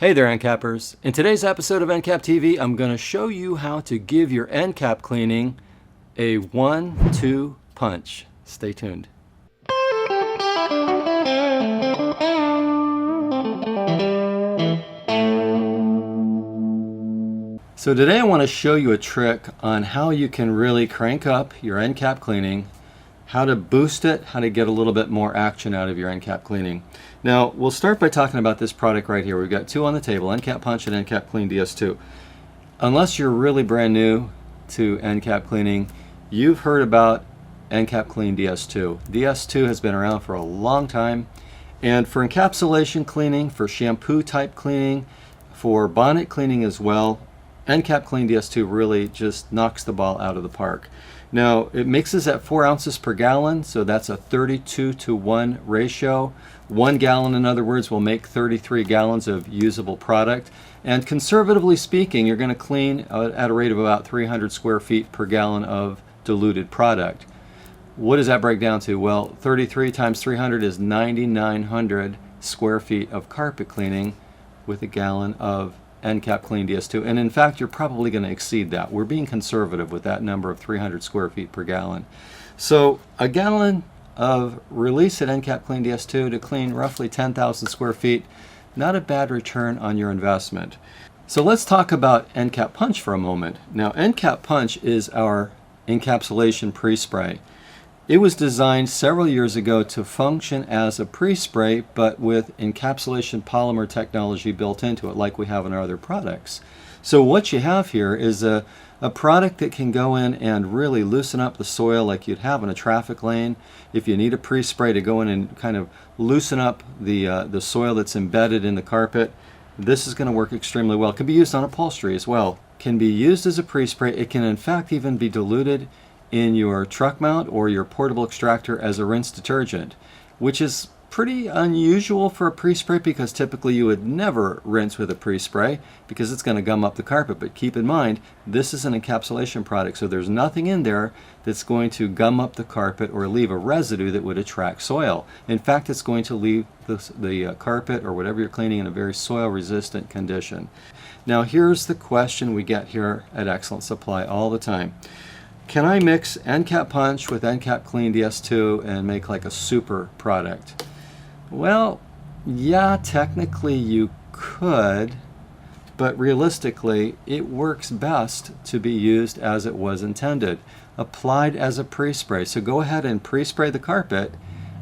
Hey there, Encappers. In today's episode of Encap TV, I'm going to show you how to give your end cap cleaning a 1-2 punch. Stay tuned. So today I want to show you a trick on how you can really crank up your end cap cleaning, how to boost it, how to get a little bit more action out of your end cap cleaning. Now, we'll start by talking about this product right here. We've got two on the table, encap-punch and encap-clean DS2. Unless you're really brand new to end cap cleaning, you've heard about encap-clean DS2. DS2 has been around for a long time, and for encapsulation cleaning, for shampoo type cleaning, for bonnet cleaning as well, encap-clean DS2 really just knocks the ball out of the park. Now, it mixes at 4 ounces per gallon, so that's a 32-to-1 ratio. 1 gallon, in other words, will make 33 gallons of usable product. And conservatively speaking, you're going to clean at a rate of about 300 square feet per gallon of diluted product. What does that break down to? Well, 33 times 300 is 9,900 square feet of carpet cleaning with a gallon of encap clean DS2, and in fact you're probably going to exceed that. We're being conservative with that number of 300 square feet per gallon. So a gallon of release at encap clean DS2 to clean roughly 10,000 square feet, not a bad return on your investment. So let's talk about encap-punch for a moment. Now, encap-punch is our encapsulation pre-spray. It was designed several years ago to function as a pre-spray, but with encapsulation polymer technology built into it, like we have in our other products. So what you have here is a product that can go in and really loosen up the soil like you'd have in a traffic lane. If you need a pre-spray to go in and kind of loosen up the soil that's embedded in the carpet, this is going to work extremely well. It can be used on upholstery as well. It can be used as a pre-spray. It can in fact even be diluted in your truck mount or your portable extractor as a rinse detergent, which is pretty unusual for a pre-spray because typically you would never rinse with a pre-spray because it's going to gum up the carpet. But keep in mind, this is an encapsulation product, so there's nothing in there that's going to gum up the carpet or leave a residue that would attract soil. In fact, it's going to leave the carpet or whatever you're cleaning in a very soil-resistant condition. Now, here's the question we get here at Excellent Supply all the time. Can I mix encap-punch with encap-clean DS2 and make like a super product? Well, yeah, technically you could, but realistically it works best to be used as it was intended, applied as a pre-spray. So go ahead and pre-spray the carpet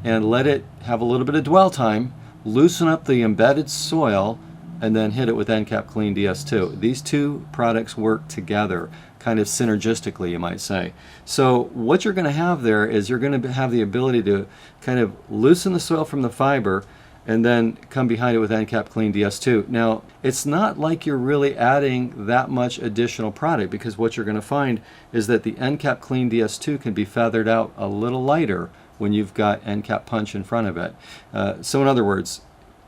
and let it have a little bit of dwell time, loosen up the embedded soil, and then hit it with encap-clean DS2. These two products work together, kind of synergistically, you might say. So what you're going to have there is you're going to have the ability to kind of loosen the soil from the fiber and then come behind it with encap-clean DS2. Now, it's not like you're really adding that much additional product, because what you're going to find is that the encap-clean DS2 can be feathered out a little lighter when you've got encap-punch in front of it. So in other words,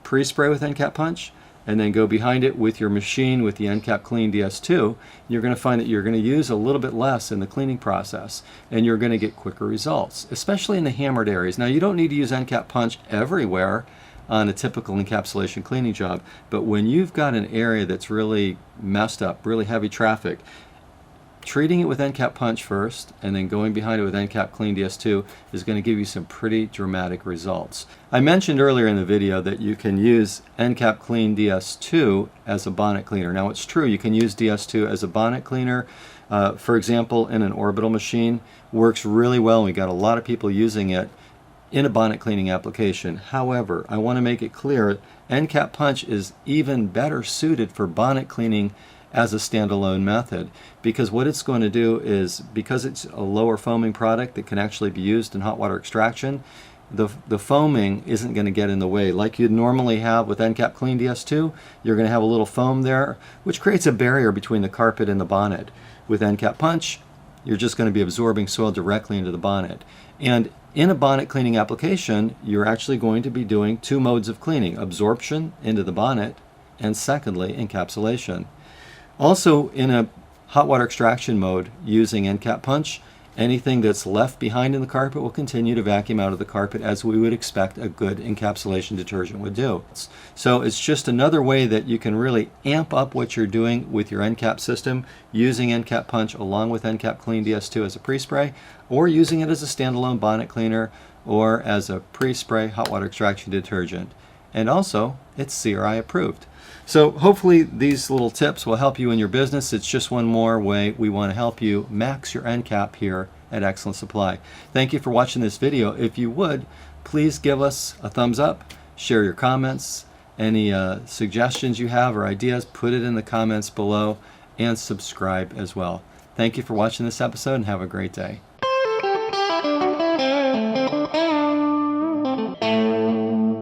pre-spray with encap-punch, and then go behind it with your machine with the encap clean DS2, you're going to find that you're going to use a little bit less in the cleaning process, and you're going to get quicker results, especially in the hammered areas. Now, you don't need to use encap-punch everywhere on a typical encapsulation cleaning job, but when you've got an area that's really messed up, really heavy traffic, treating it with encap-punch first and then going behind it with encap clean DS2 is going to give you some pretty dramatic results. I mentioned earlier in the video that you can use encap clean DS2 as a bonnet cleaner. Now, it's true, you can use DS2 as a bonnet cleaner. For example, in an orbital machine, works really well. We got a lot of people using it in a bonnet cleaning application. However, I want to make it clear, encap-punch is even better suited for bonnet cleaning as a standalone method, because what it's going to do is, because it's a lower foaming product that can actually be used in hot water extraction, the foaming isn't going to get in the way. Like you'd normally have with encap clean DS2, you're going to have a little foam there, which creates a barrier between the carpet and the bonnet. With encap-punch, you're just going to be absorbing soil directly into the bonnet. And in a bonnet cleaning application, you're actually going to be doing two modes of cleaning: absorption into the bonnet, and secondly, encapsulation. Also, in a hot water extraction mode using encap-punch, Anything that's left behind in the carpet will continue to vacuum out of the carpet, as we would expect a good encapsulation detergent would do. So it's just another way that you can really amp up what you're doing with your encap system, using encap-punch along with encap Clean DS2 as a pre-spray, or using it as a standalone bonnet cleaner or as a pre-spray hot water extraction detergent. And also, it's CRI approved. So hopefully these little tips will help you in your business. It's just one more way we want to help you max your end cap here at Excellent Supply. Thank you for watching this video. If you would, please give us a thumbs up, share your comments, any suggestions you have or ideas, put it in the comments below, and subscribe as well. Thank you for watching this episode, and have a great day.